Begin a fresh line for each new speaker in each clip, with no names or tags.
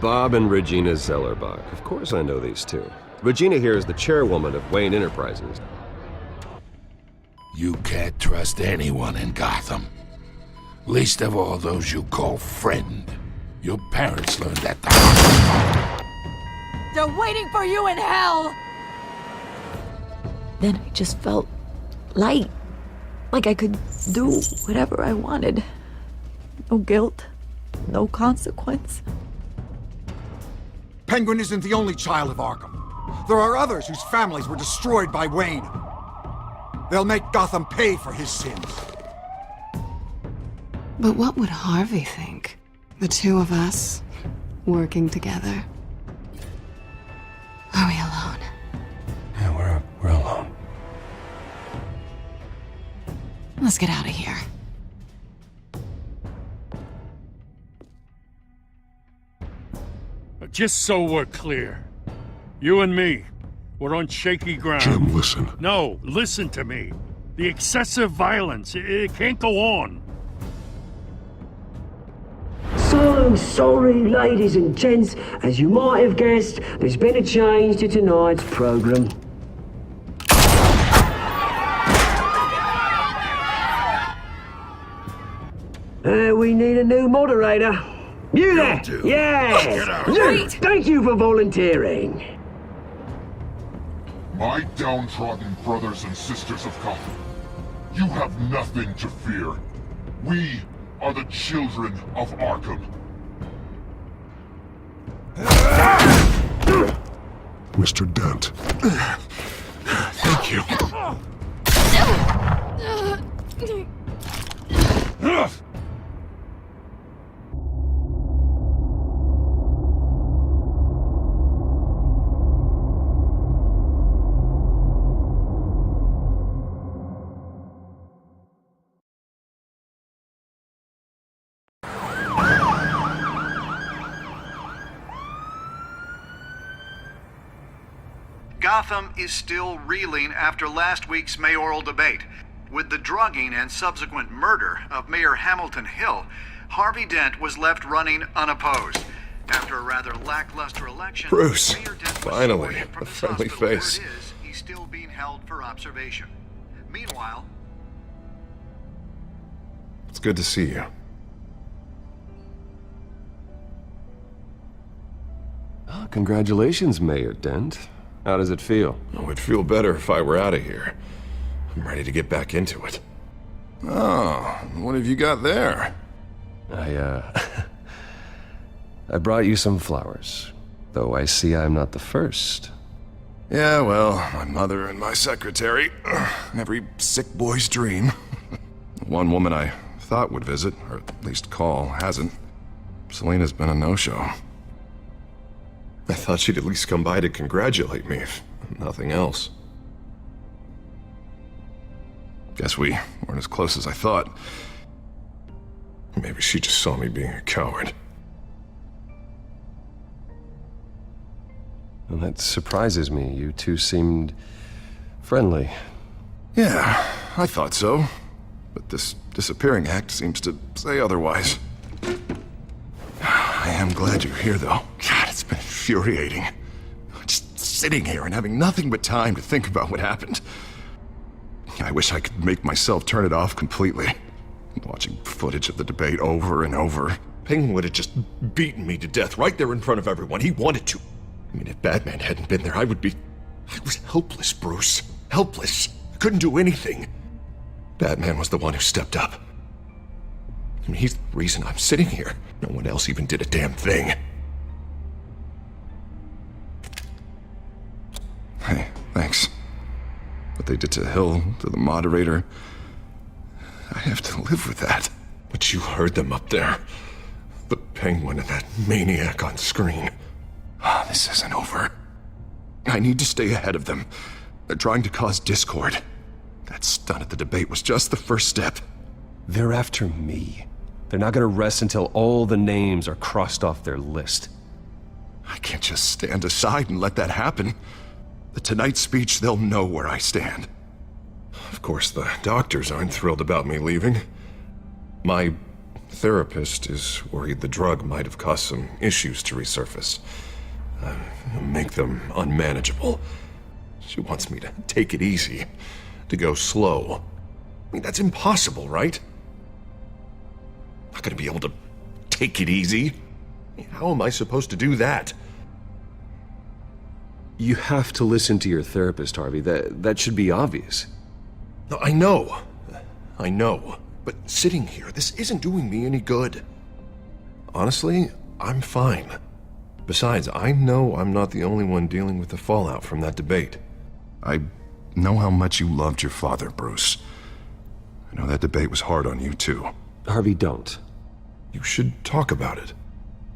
Bob and Regina Zellerbach. Of course I know these two. Regina here is the chairwoman of Wayne Enterprises.
You can't trust anyone in Gotham. Least of all those you call friend. Your parents learned that the hard way.
They're waiting for you in hell! Then I just felt light. Like I could do whatever I wanted. No guilt, no consequence.
Penguin isn't the only child of Arkham. There are others whose families were destroyed by Wayne. They'll make Gotham pay for his sins.
But what would Harvey think? The two of us, working together. Are we alone?
Yeah, we're alone.
Let's get out of here.
Just so we're clear, you and me, we're on shaky ground.
Jim, listen.
No, listen to me. The excessive violence, it can't go on.
So sorry, ladies and gents. As you might have guessed, there's been a change to tonight's program. We need a new moderator. You there? Yes! You! Thank you for volunteering.
My downtrodden brothers and sisters of Gotham, you have nothing to fear. We are the children of Arkham. Mr. Dent. Thank you.
Gotham is still reeling after last week's mayoral debate. With the drugging and subsequent murder of Mayor Hamilton Hill, Harvey Dent was left running unopposed. After a rather lackluster election,
Bruce,
Mayor Dent was
finally,
separated from
a
his
friendly
hospital. Where
face.
it is, he's still being held for observation. Meanwhile,
It's good to see you. Oh, congratulations, Mayor Dent. How does it feel?
Oh, it'd feel better if I were out of here. I'm ready to get back into it. Oh, what have you got there?
I brought you some flowers. Though I see I'm not the first.
Yeah, well, my mother and my secretary. Every sick boy's dream. One woman I thought would visit, or at least call, hasn't. Selena's been a no-show. I thought she'd at least come by to congratulate me, if nothing else. Guess we weren't as close as I thought. Maybe she just saw me being a coward.
Well, that surprises me. You two seemed friendly.
Yeah, I thought so. But this disappearing act seems to say otherwise. I am glad you're here, though. God, it's been infuriating. Just sitting here and having nothing but time to think about what happened. I wish I could make myself turn it off completely. Watching footage of the debate over and over. Penguin would have just beaten me to death right there in front of everyone. He wanted to. I mean, if Batman hadn't been there, I was helpless, Bruce. Helpless. I couldn't do anything. Batman was the one who stepped up. I mean, he's the reason I'm sitting here. No one else even did a damn thing. Hey, thanks. What they did to Hill, to the moderator, I have to live with that. But you heard them up there. The Penguin and that maniac on screen. This isn't over. I need to stay ahead of them. They're trying to cause discord. That stunt at the debate was just the first step.
They're after me. They're not gonna rest until all the names are crossed off their list.
I can't just stand aside and let that happen. The Tonight speech, they'll know where I stand. Of course, the doctors aren't thrilled about me leaving. My therapist is worried the drug might have caused some issues to resurface. Make them unmanageable. She wants me to take it easy, to go slow. I mean, that's impossible, right? Not gonna be able to take it easy. How am I supposed to do that?
You have to listen to your therapist, Harvey. That should be obvious.
No, I know. But sitting here, this isn't doing me any good. Honestly, I'm fine. Besides, I know I'm not the only one dealing with the fallout from that debate. I know how much you loved your father, Bruce. I know that debate was hard on you, too.
Harvey, don't.
You should talk about it.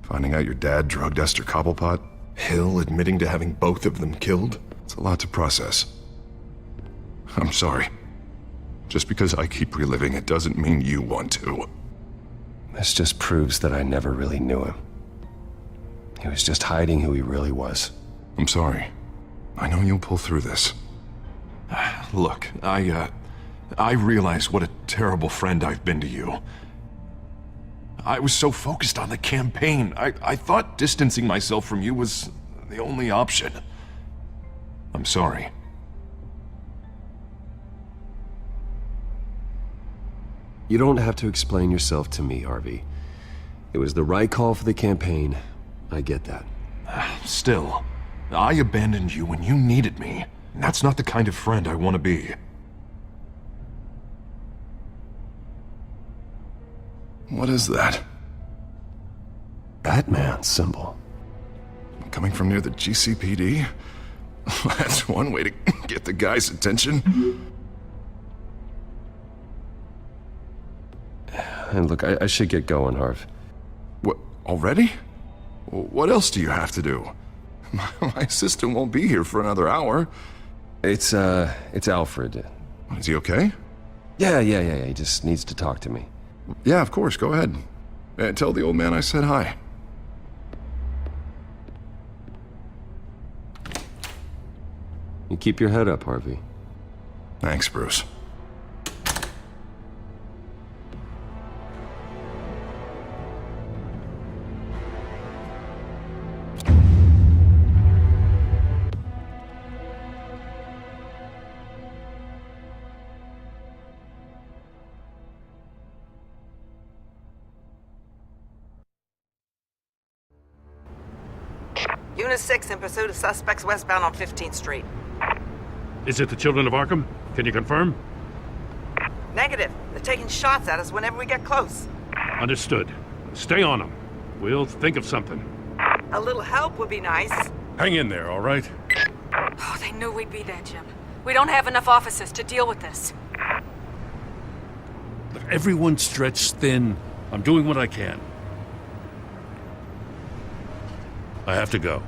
Finding out your dad drugged Esther Cobblepot, Hill admitting to having both of them killed. It's a lot to process. I'm sorry. Just because I keep reliving it doesn't mean you want to.
This just proves that I never really knew him. He was just hiding who he really was.
I'm sorry. I know you'll pull through this. Look, I realize what a terrible friend I've been to you. I was so focused on the campaign. I thought distancing myself from you was the only option. I'm sorry.
You don't have to explain yourself to me, Harvey. It was the right call for the campaign. I get that.
Still, I abandoned you when you needed me. And that's not the kind of friend I want to be. What is that?
Batman symbol.
Coming from near the GCPD? That's one way to get the guy's attention.
And look, I should get going, Harv.
What, already? What else do you have to do? My assistant won't be here for another hour.
It's Alfred.
Is he okay?
Yeah, he just needs to talk to me.
Yeah, of course, go ahead. Tell the old man I said hi.
You keep your head up, Harvey.
Thanks, Bruce.
Unit 6 in pursuit of suspects westbound on 15th Street.
Is it the children of Arkham? Can you confirm?
Negative. They're taking shots at us whenever we get close.
Understood. Stay on them. We'll think of something.
A little help would be nice.
Hang in there, all right?
Oh, they knew we'd be there, Jim. We don't have enough officers to deal with this.
Look, everyone's stretched thin. I'm doing what I can. I have to go.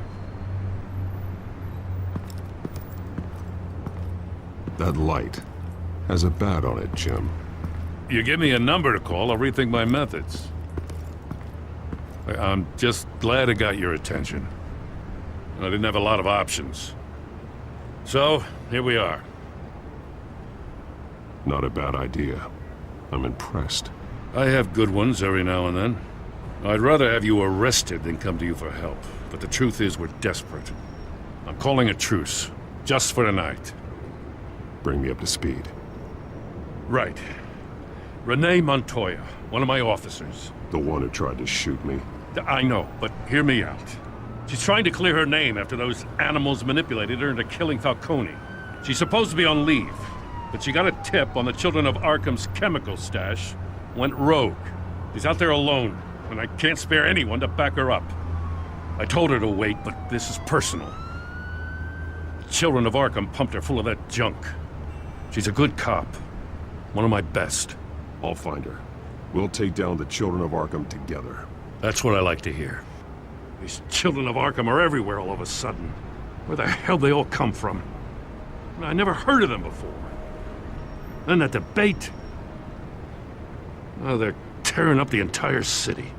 That light has a bat on it, Jim.
You give me a number to call, I'll rethink my methods. I'm just glad I got your attention. I didn't have a lot of options. So, here we are.
Not a bad idea. I'm impressed.
I have good ones every now and then. I'd rather have you arrested than come to you for help. But the truth is, we're desperate. I'm calling a truce, just for tonight.
Bring me up to speed.
Right. Renee Montoya, one of my officers.
The one who tried to shoot me.
I know, but hear me out. She's trying to clear her name after those animals manipulated her into killing Falcone. She's supposed to be on leave, but she got a tip on the children of Arkham's chemical stash, went rogue. She's out there alone, and I can't spare anyone to back her up. I told her to wait, but this is personal. The children of Arkham pumped her full of that junk. She's a good cop. One of my best.
I'll find her. We'll take down the children of Arkham together.
That's what I like to hear. These children of Arkham are everywhere all of a sudden. Where the hell they all come from? I never heard of them before. Then that debate. Oh, they're tearing up the entire city.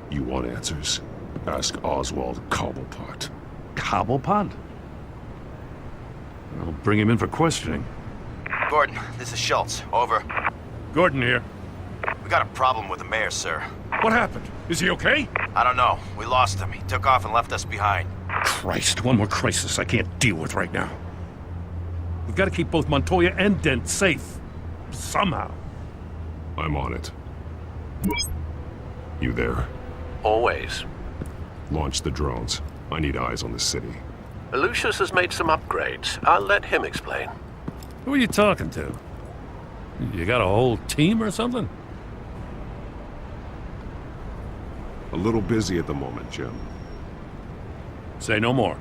You want answers? Ask Oswald Cobblepot.
Cobblepot? I'll bring him in for questioning.
Gordon, this is Schultz. Over.
Gordon here.
We got a problem with the mayor, sir.
What happened? Is he okay?
I don't know. We lost him. He took off and left us behind.
Christ, one more crisis I can't deal with right now. We've got to keep both Montoya and Dent safe. Somehow.
I'm on it. You there?
Always.
Launch the drones. I need eyes on the city.
Lucius has made some upgrades. I'll let him explain.
Who are you talking to? You got a whole team or something?
A little busy at the moment, Jim.
Say no more.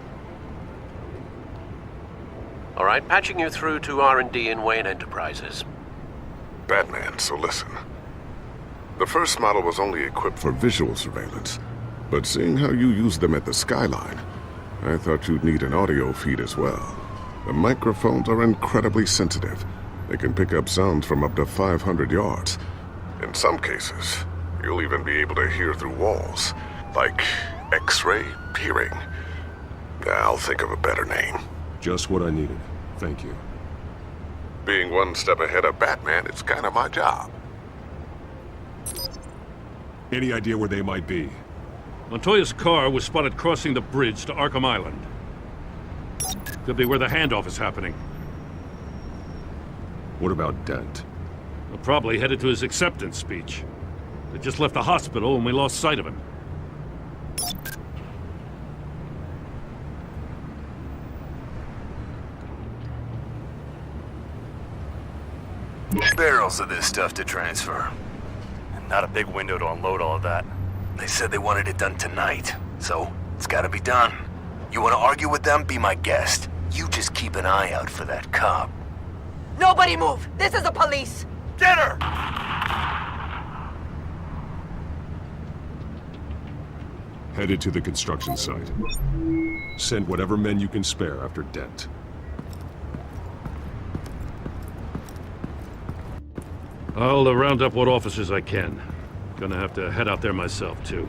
All right, patching you through to R&D in Wayne Enterprises.
Batman, so listen. The first model was only equipped for visual surveillance, but seeing how you use them at the skyline, I thought you'd need an audio feed as well. The microphones are incredibly sensitive. They can pick up sounds from up to 500 yards. In some cases, you'll even be able to hear through walls, like X-ray hearing. I'll think of a better name.
Just what I needed. Thank you.
Being one step ahead of Batman, it's kind of my job.
Any idea where they might be?
Montoya's car was spotted crossing the bridge to Arkham Island. Could be where the handoff is happening.
What about Dent?
We're probably headed to his acceptance speech. They just left the hospital and we lost sight of him.
Barrels of this stuff to transfer. And not a big window to unload all of that. They said they wanted it done tonight, so it's gotta be done. You wanna argue with them? Be my guest. You just keep an eye out for that cop.
Nobody move! This is the police!
Get her!
Headed to the construction site. Send whatever men you can spare after Dent.
I'll round up what officers I can. Gonna have to head out there myself, too.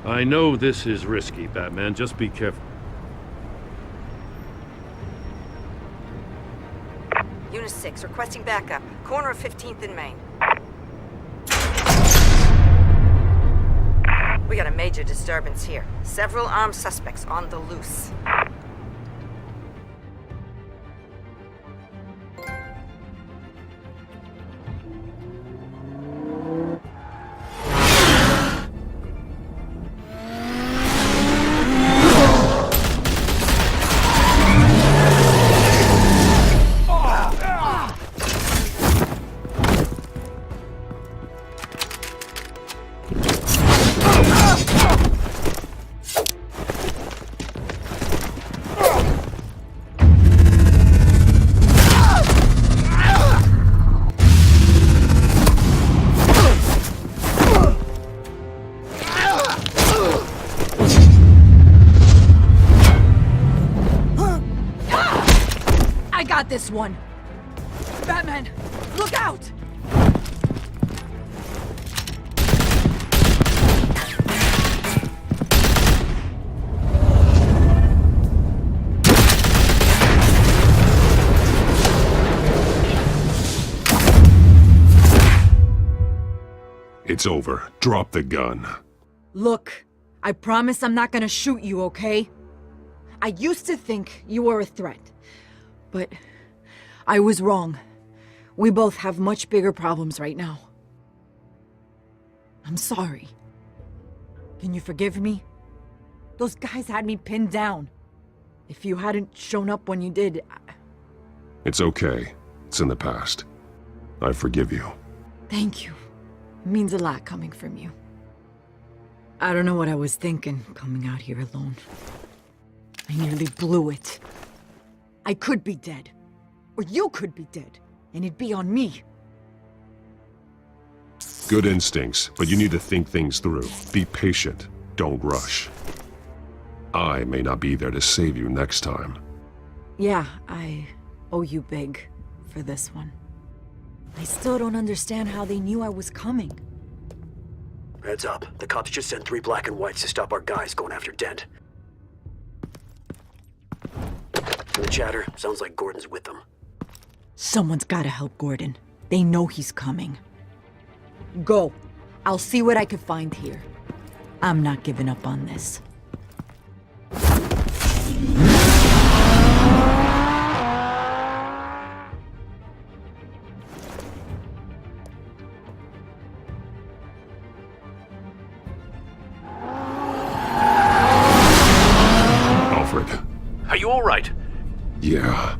I know this is risky, Batman. Just be careful.
Unit 6, requesting backup. Corner of 15th and Main. We got a major disturbance here. Several armed suspects on the loose.
This one. Batman, look out!
It's over. Drop the gun.
Look, I promise I'm not gonna shoot you, okay? I used to think you were a threat, but I was wrong. We both have much bigger problems right now. I'm sorry. Can you forgive me? Those guys had me pinned down. If you hadn't shown up when you did,
It's okay. It's in the past. I forgive you.
Thank you. It means a lot coming from you. I don't know what I was thinking, coming out here alone. I nearly blew it. I could be dead. Or you could be dead, and it'd be on me.
Good instincts, but you need to think things through. Be patient. Don't rush. I may not be there to save you next time.
Yeah, I owe you big for this one. I still don't understand how they knew I was coming.
Heads up. The cops just sent 3 black and whites to stop our guys going after Dent. The chatter sounds like Gordon's with them.
Someone's gotta help Gordon. They know he's coming. Go. I'll see what I can find here. I'm not giving up on this.
Are you all right?
Yeah,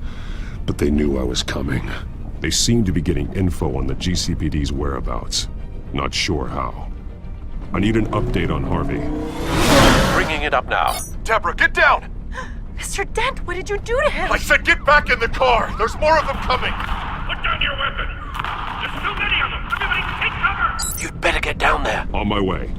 but they knew I was coming. They seemed to be getting info on the GCPD's whereabouts. Not sure how. I need an update on Harvey.
Bringing it up now.
Deborah, get down!
Mr. Dent, what did you do to him?
I said get back in the car! There's more of them coming!
Put down your weapon! There's too many of them! Everybody take cover!
You'd better get down there.
On my way.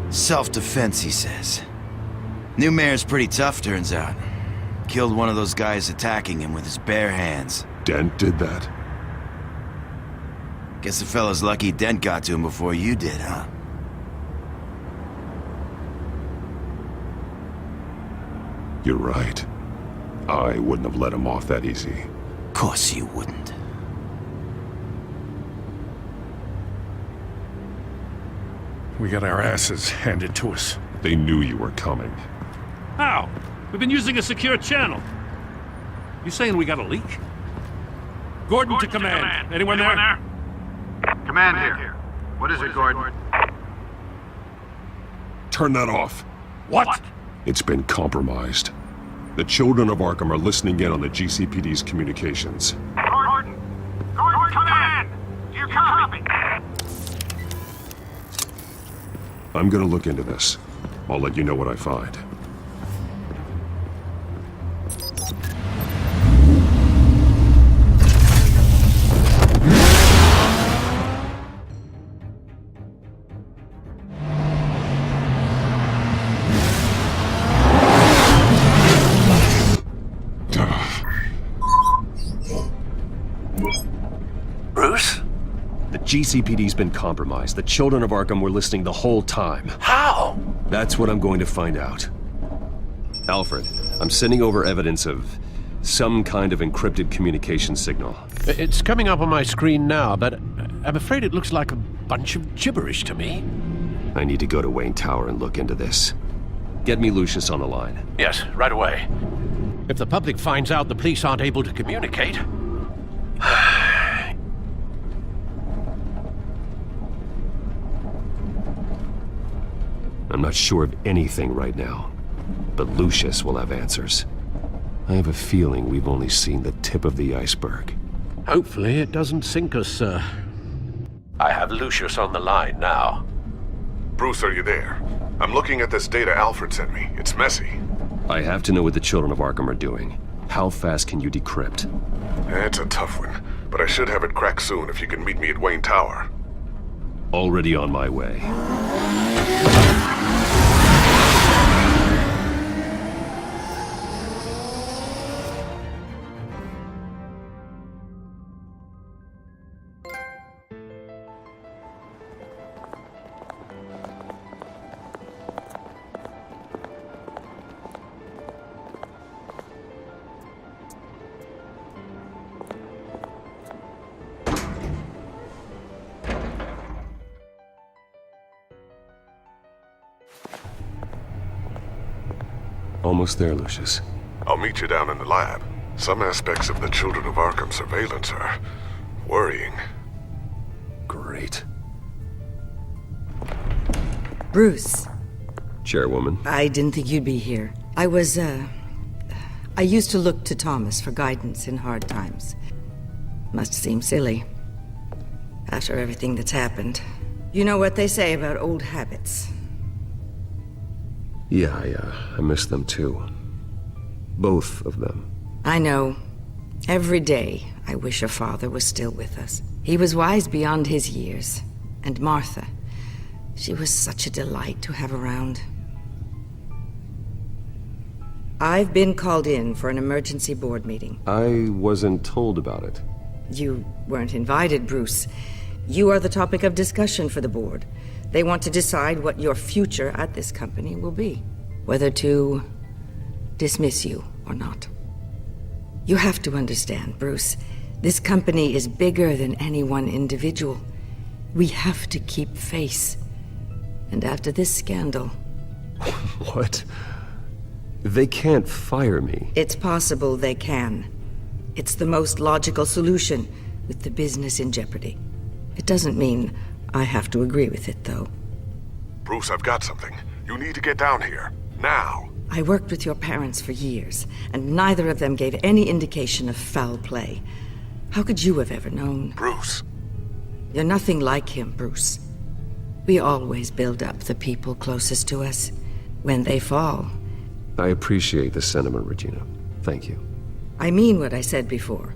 Self-defense, he says. New mayor's pretty tough, turns out. Killed one of those guys attacking him with his bare hands.
Dent did that?
Guess the fella's lucky Dent got to him before you did, huh?
You're right. I wouldn't have let him off that easy.
Of course you wouldn't.
We got our asses handed to us.
They knew you were coming.
How? We've been using a secure channel. You saying we got a leak? Gordon to command. Anyone there?
Command here. What is it, Gordon?
Turn that off.
What?
It's been compromised. The children of Arkham are listening in on the GCPD's communications.
Gordon! Gordon, command! Do you copy?
I'm gonna look into this. I'll let you know what I find.
Bruce?
The GCPD's been compromised. The children of Arkham were listening the whole time.
How?
That's what I'm going to find out. Alfred, I'm sending over evidence of some kind of encrypted communication signal.
It's coming up on my screen now, but I'm afraid it looks like a bunch of gibberish to me.
I need to go to Wayne Tower and look into this. Get me Lucius on the line.
Yes, right away. If the public finds out the police aren't able to communicate...
I'm not sure of anything right now, but Lucius will have answers. I have a feeling we've only seen the tip of the iceberg.
Hopefully it doesn't sink us, sir. I have Lucius on the line now.
Bruce, are you there? I'm looking at this data Alfred sent me. It's messy.
I have to know what the children of Arkham are doing. How fast can you decrypt?
It's a tough one, but I should have it cracked soon if you can meet me at Wayne Tower.
Already on my way. Almost there, Lucius.
I'll meet you down in the lab. Some aspects of the Children of Arkham surveillance are worrying.
Great.
Bruce.
Chairwoman.
I didn't think you'd be here. I used to look to Thomas for guidance in hard times. Must seem silly. After everything that's happened. You know what they say about old habits.
Yeah, I miss them too. Both of them.
I know. Every day, I wish your father was still with us. He was wise beyond his years. And Martha, she was such a delight to have around. I've been called in for an emergency board meeting.
I wasn't told about it.
You weren't invited, Bruce. You are the topic of discussion for the board. They want to decide what your future at this company will be. Whether to dismiss you or not. You have to understand, Bruce. This company is bigger than any one individual. We have to keep face. And after this scandal...
What? They can't fire me.
It's possible they can. It's the most logical solution, with the business in jeopardy. It doesn't mean I have to agree with it, though.
Bruce, I've got something. You need to get down here. Now.
I worked with your parents for years, and neither of them gave any indication of foul play. How could you have ever known?
Bruce.
You're nothing like him, Bruce. We always build up the people closest to us. When they fall...
I appreciate the sentiment, Regina. Thank you.
I mean what I said before.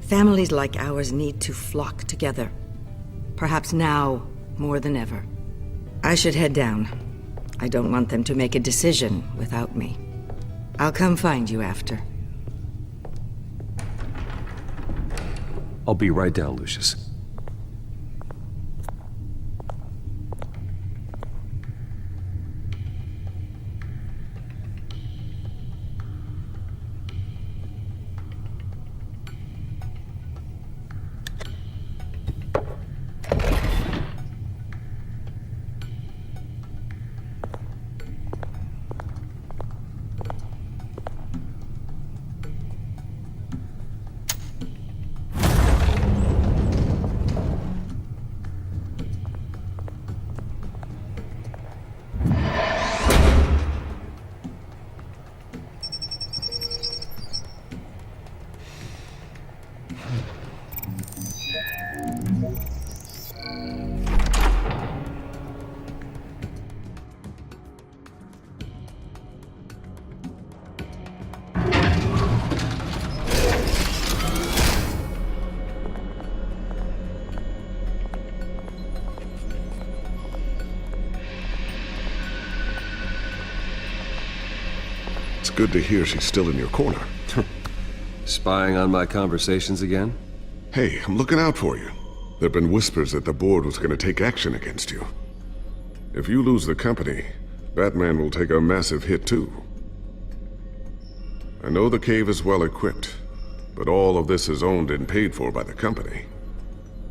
Families like ours need to flock together. Perhaps now, more than ever. I should head down. I don't want them to make a decision without me. I'll come find you after.
I'll be right down, Lucius.
It's good to hear she's still in your corner.
Spying on my conversations again?
Hey, I'm looking out for you. There've been whispers that the board was gonna take action against you. If you lose the company, Batman will take a massive hit too. I know the cave is well equipped, but all of this is owned and paid for by the company.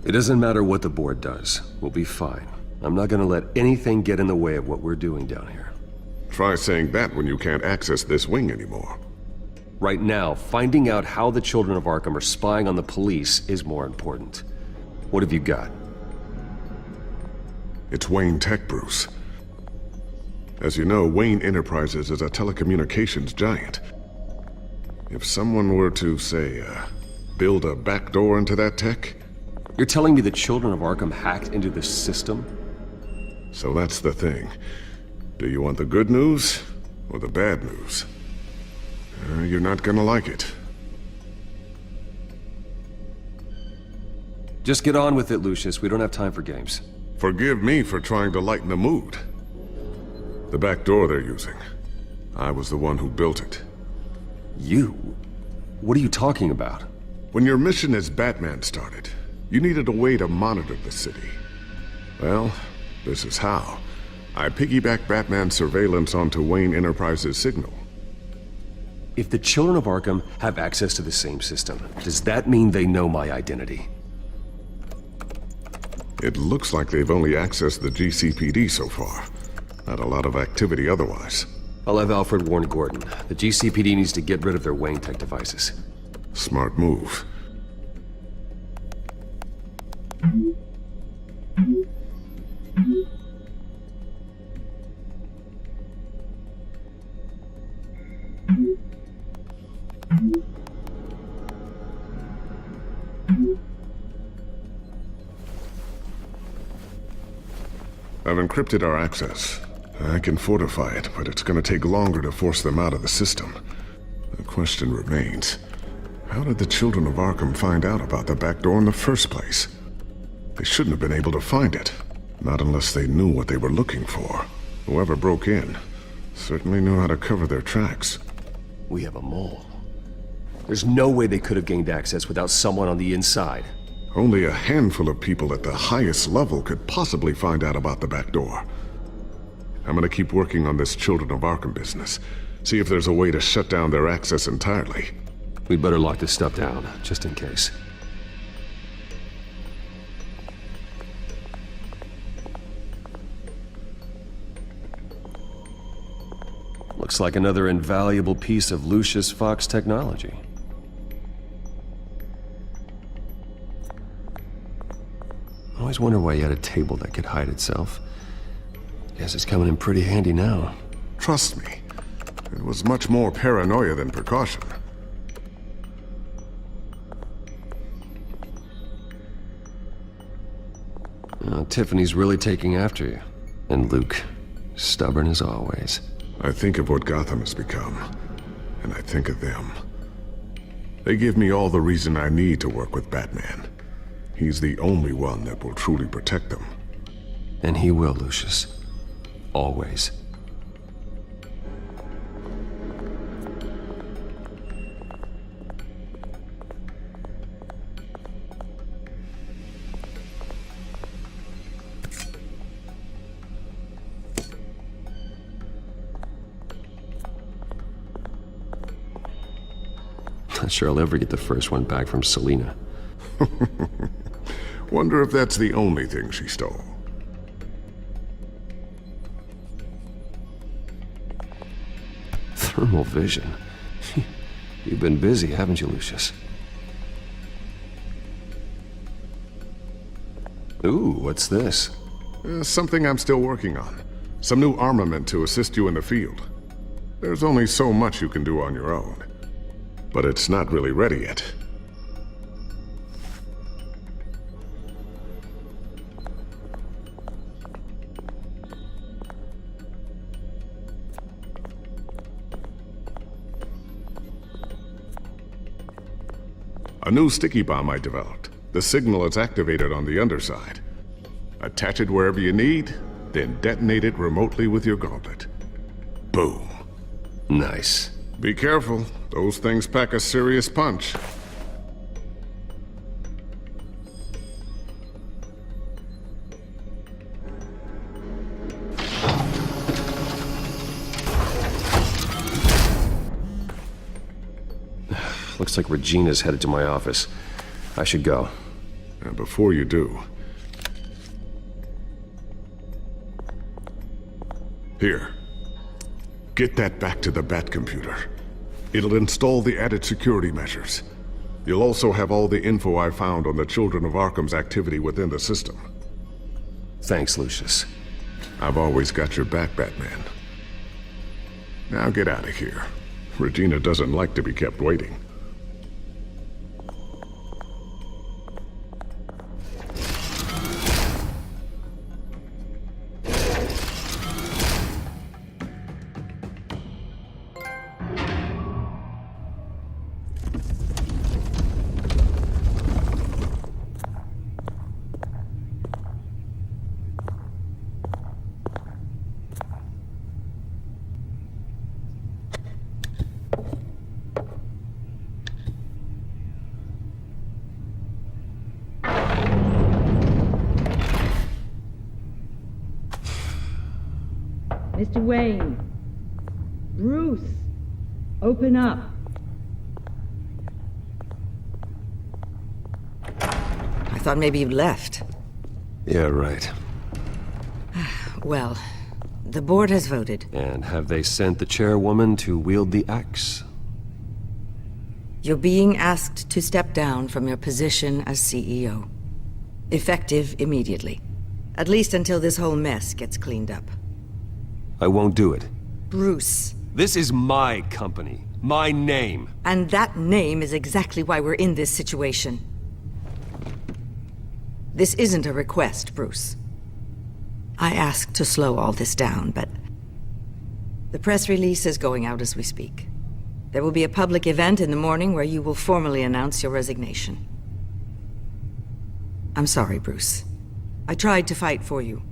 It doesn't matter what the board does. We'll be fine. I'm not gonna let anything get in the way of what we're doing down here.
Try saying that when you can't access this wing anymore.
Right now, finding out how the children of Arkham are spying on the police is more important. What have you got?
It's Wayne Tech, Bruce. As you know, Wayne Enterprises is a telecommunications giant. If someone were to, say, build a backdoor into that tech...
You're telling me the children of Arkham hacked into this system?
So that's the thing. Do you want the good news or the bad news? You're not gonna like it.
Just get on with it, Lucius. We don't have time for games.
Forgive me for trying to lighten the mood. The back door they're using. I was the one who built it.
You? What are you talking about?
When your mission as Batman started, you needed a way to monitor the city. Well, this is how. I piggybacked Batman's surveillance onto Wayne Enterprises' signal.
If the children of Arkham have access to the same system, does that mean they know my identity?
It looks like they've only accessed the GCPD so far. Not a lot of activity otherwise.
I'll have Alfred warn Gordon. The GCPD needs to get rid of their Wayne Tech devices.
Smart move. I've encrypted our access. I can fortify it, but it's gonna take longer to force them out of the system. The question remains, How did the children of Arkham find out about the back door in the first place? They shouldn't have been able to find it. Not unless they knew what they were looking for. Whoever broke in certainly knew how to cover their tracks.
We have a mole. There's no way they could have gained access without someone on the inside.
Only a handful of people at the highest level could possibly find out about the back door. I'm gonna keep working on this Children of Arkham business. See if there's a way to shut down their access entirely.
We'd better lock this stuff down, just in case. Looks like another invaluable piece of Lucius Fox technology. I always wonder why you had a table that could hide itself. Guess it's coming in pretty handy now.
Trust me, it was much more paranoia than precaution.
Tiffany's really taking after you. And Luke, stubborn as always.
I think of what Gotham has become, and I think of them. They give me all the reason I need to work with Batman. He's the only one that will truly protect them.
And he will, Lucius. Always. Not sure I'll ever get the first one back from Selina.
Wonder if that's the only thing she stole.
Thermal vision. You've been busy, haven't you, Lucius? Ooh, what's this?
Something I'm still working on. Some new armament to assist you in the field. There's only so much you can do on your own. But it's not really ready yet. A new sticky bomb I developed. The signal is activated on the underside. Attach it wherever you need, then detonate it remotely with your gauntlet. Boom.
Nice.
Be careful. Those things pack a serious punch.
Looks like Regina's headed to my office. I should go.
And before you do... Here. Get that back to the Bat computer. It'll install the added security measures. You'll also have all the info I found on the Children of Arkham's activity within the system.
Thanks, Lucius.
I've always got your back, Batman. Now get out of here. Regina doesn't like to be kept waiting.
Mr. Wayne. Bruce. Open up.
I thought maybe you'd left.
Yeah, right.
Well, the board has voted.
And have they sent the chairwoman to wield the axe?
You're being asked to step down from your position as CEO. Effective immediately. At least until this whole mess gets cleaned up.
I won't do it.
Bruce.
This is my company. My name.
And that name is exactly why we're in this situation. This isn't a request, Bruce. I asked to slow all this down, but... the press release is going out as we speak. There will be a public event in the morning where you will formally announce your resignation. I'm sorry, Bruce. I tried to fight for you.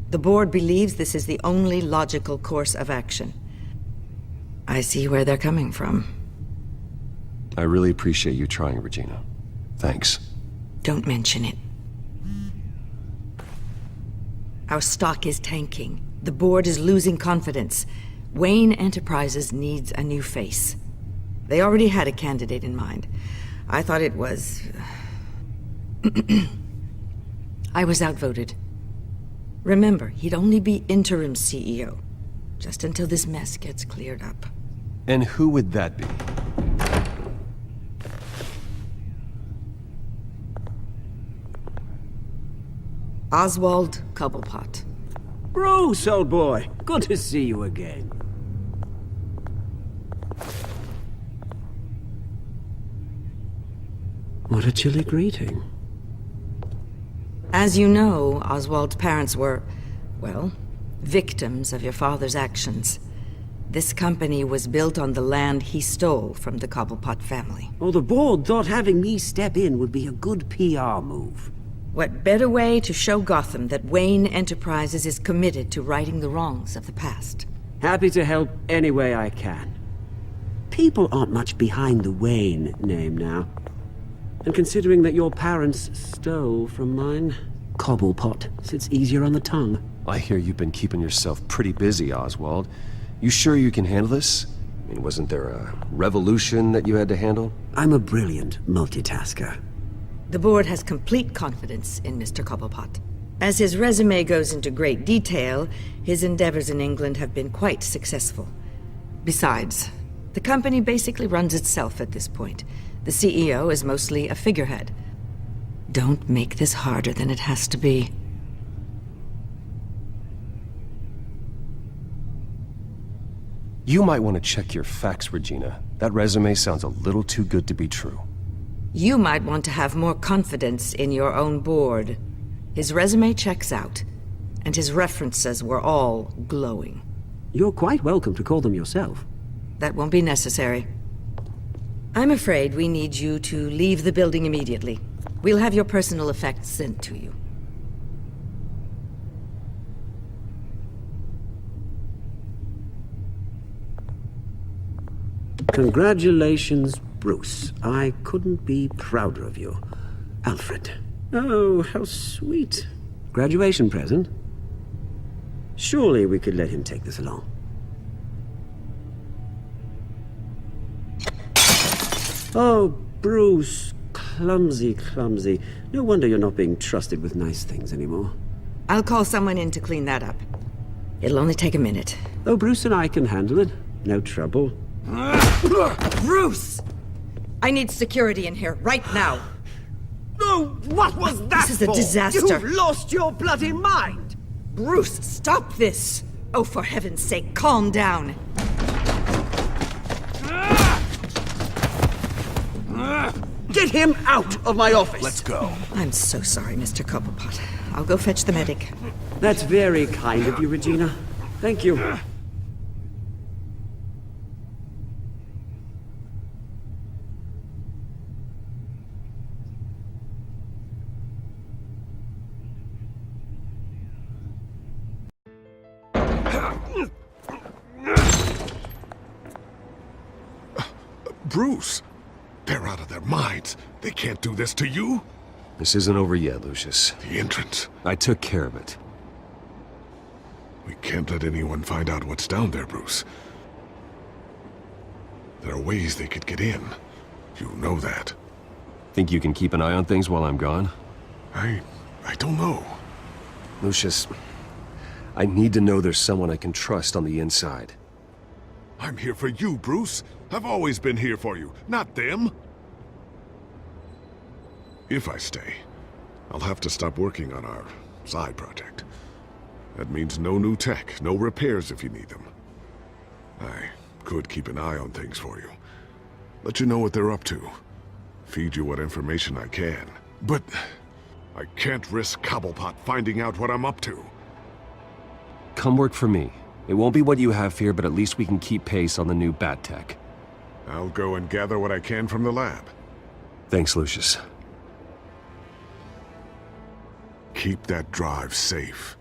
The board believes this is the only logical course of action. I see where they're coming from.
I really appreciate you trying, Regina. Thanks.
Don't mention it. Our stock is tanking. The board is losing confidence. Wayne Enterprises needs a new face. They already had a candidate in mind. I thought it was... I was outvoted. Remember, he'd only be interim CEO, just until this mess gets cleared up.
And who would that be?
Oswald Cobblepot.
Bruce, old boy. Good to see you again. What a chilly greeting.
As you know, Oswald's parents were, well, victims of your father's actions. This company was built on the land he stole from the Cobblepot family.
Well, the board thought having me step in would be a good PR move.
What better way to show Gotham that Wayne Enterprises is committed to righting the wrongs of the past?
Happy to help any way I can. People aren't much behind the Wayne name now. And considering that your parents stole from mine, Cobblepot sits easier on the tongue.
I hear you've been keeping yourself pretty busy, Oswald. You sure you can handle this? I mean, wasn't there a revolution that you had to handle?
I'm a brilliant multitasker.
The board has complete confidence in Mr. Cobblepot. As his resume goes into great detail, his endeavors in England have been quite successful. Besides, the company basically runs itself at this point. The CEO is mostly a figurehead. Don't make this harder than it has to be.
You might want to check your facts, Regina. That resume sounds a little too good to be true.
You might want to have more confidence in your own board. His resume checks out, and his references were all glowing.
You're quite welcome to call them yourself.
That won't be necessary. I'm afraid we need you to leave the building immediately. We'll have your personal effects sent to you.
Congratulations, Bruce. I couldn't be prouder of you. Alfred. Oh, how sweet. Graduation present? Surely we could let him take this along. Oh, Bruce. Clumsy, clumsy. No wonder you're not being trusted with nice things anymore.
I'll call someone in to clean that up. It'll only take a minute.
Oh, Bruce and I can handle it. No trouble.
Bruce! I need security in here, right now.
Oh, what was that
This is a
for?
disaster.
You've lost your bloody mind!
Bruce, stop this! Oh, for heaven's sake, calm down.
Get him out of my office!
Let's go.
I'm so sorry, Mr. Cobblepot. I'll go fetch the medic.
That's very kind of you, Regina. Thank you.
Bruce! They're out of their minds. They can't do this to you.
This isn't over yet, Lucius.
The entrance.
I took care of it.
We can't let anyone find out what's down there, Bruce. There are ways they could get in. You know that.
Think you can keep an eye on things while I'm gone?
I don't know.
Lucius, I need to know there's someone I can trust on the inside.
I'm here for you, Bruce. I've always been here for you, not them. If I stay, I'll have to stop working on our side project. That means no new tech, no repairs if you need them. I could keep an eye on things for you. Let you know what they're up to. Feed you what information I can. But I can't risk Cobblepot finding out what I'm up to.
Come work for me. It won't be what you have here, but at least we can keep pace on the new bat tech.
I'll go and gather what I can from the lab.
Thanks, Lucius.
Keep that drive safe.